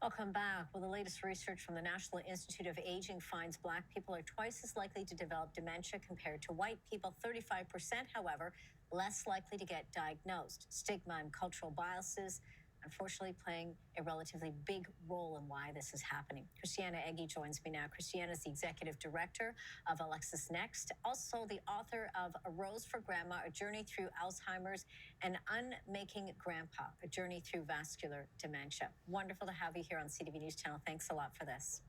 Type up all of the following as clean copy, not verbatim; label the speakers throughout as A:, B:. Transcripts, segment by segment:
A: Welcome back. Well, the latest research from the National Institute of Aging finds Black people are twice as likely to develop dementia compared to white people. 35%, however, less likely to get diagnosed. Stigma and cultural biases, unfortunately, playing a relatively big role in why this is happening. Christiana Egi joins me now. Christiana is the Executive Director of Alexis Next, also the author of A Rose for Grandma, A Journey Through Alzheimer's, and Unmaking Grandpa, A Journey Through Vascular Dementia. Wonderful to have you here on CTV News Channel. Thanks a lot for this.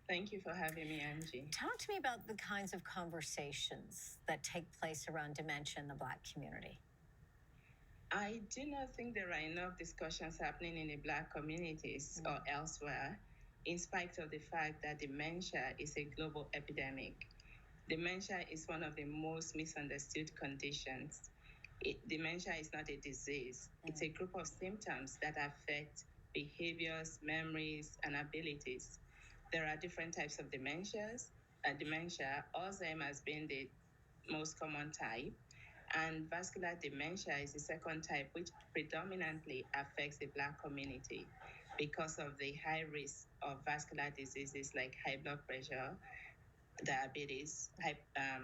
B: Thank you for having me, Angie.
A: Talk to me about the kinds of conversations that take place around dementia in the Black community.
B: I do not think there are enough discussions happening in the Black communities or elsewhere, in spite of the fact that dementia is a global epidemic. Dementia is one of the most misunderstood conditions. Dementia is not a disease. It's a group of symptoms that affect behaviors, memories, and abilities. There are different types of dementias. Dementia, Alzheimer's being the most common type, and vascular dementia is the second type, which predominantly affects the Black community because of the high risk of vascular diseases like high blood pressure, diabetes,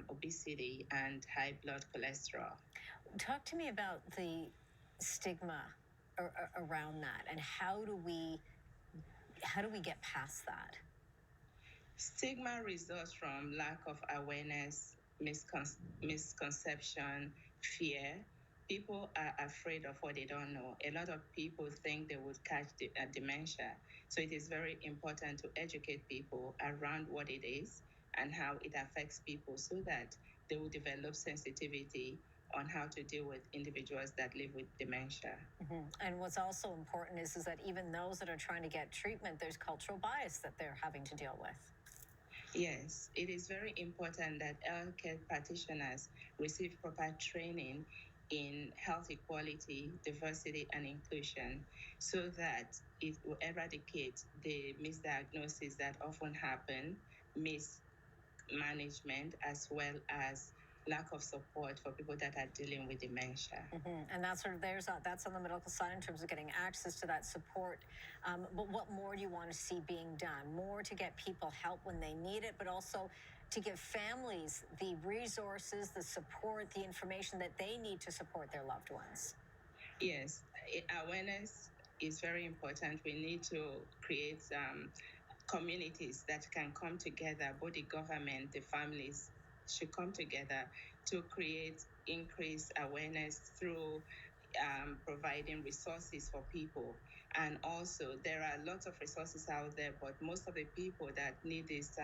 B: obesity, and high blood cholesterol.
A: Talk to me about the stigma around that, and how do we get past that?
B: Stigma results from lack of awareness, misconception, fear. People are afraid of what they don't know. A lot of people think they would catch dementia. So it is very important to educate people around what it is and how it affects people so that they will develop sensitivity on how to deal with individuals that live with dementia.
A: And what's also important is that even those that are trying to get treatment, there's cultural bias that they're having to deal with.
B: Yes, it is very important that healthcare practitioners receive proper training in health equality, diversity, and inclusion so that it will eradicate the misdiagnoses that often happen, mismanagement, as well as lack of support for people that are dealing with dementia.
A: And that's that's on the medical side in terms of getting access to that support. But what more do you want to see being done? More to get people help when they need it, but also to give families the resources, the support, the information that they need to support their loved ones.
B: Yes, awareness is very important. We need to create communities that can come together, both the government, the families should come together to create increased awareness through providing resources for people. And also, there are lots of resources out there, but most of the people that need this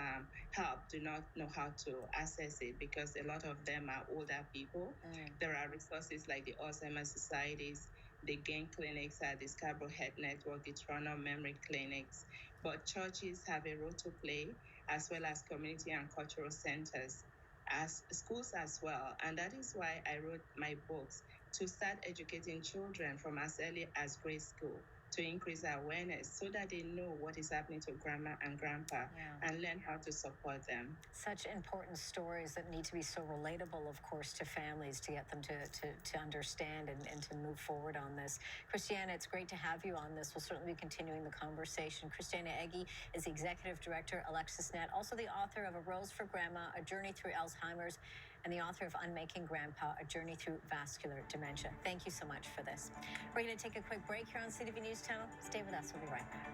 B: help do not know how to access it because a lot of them are older people. There are resources like the Alzheimer's Societies, the GAIN clinics, the Scarborough Head Network, the Toronto Memory Clinics. But churches have a role to play, as well as community and cultural centers, as schools as well. And that is why I wrote my books, to start educating children from as early as grade school to increase awareness so that they know what is happening to grandma and grandpa and learn how to support them.
A: Such important stories that need to be so relatable, of course, to families to get them to understand and to move forward on this. Christiana, it's great to have you on this. We'll certainly be continuing the conversation. Christiana Egi is the Executive Director, Alexis Net, also the author of A Rose for Grandma, A Journey Through Alzheimer's, and the author of Unmaking Grandpa, A Journey Through Vascular Dementia. Thank you so much for this. We're going to take a quick break here on CTV News Channel. Stay with us. We'll be right back.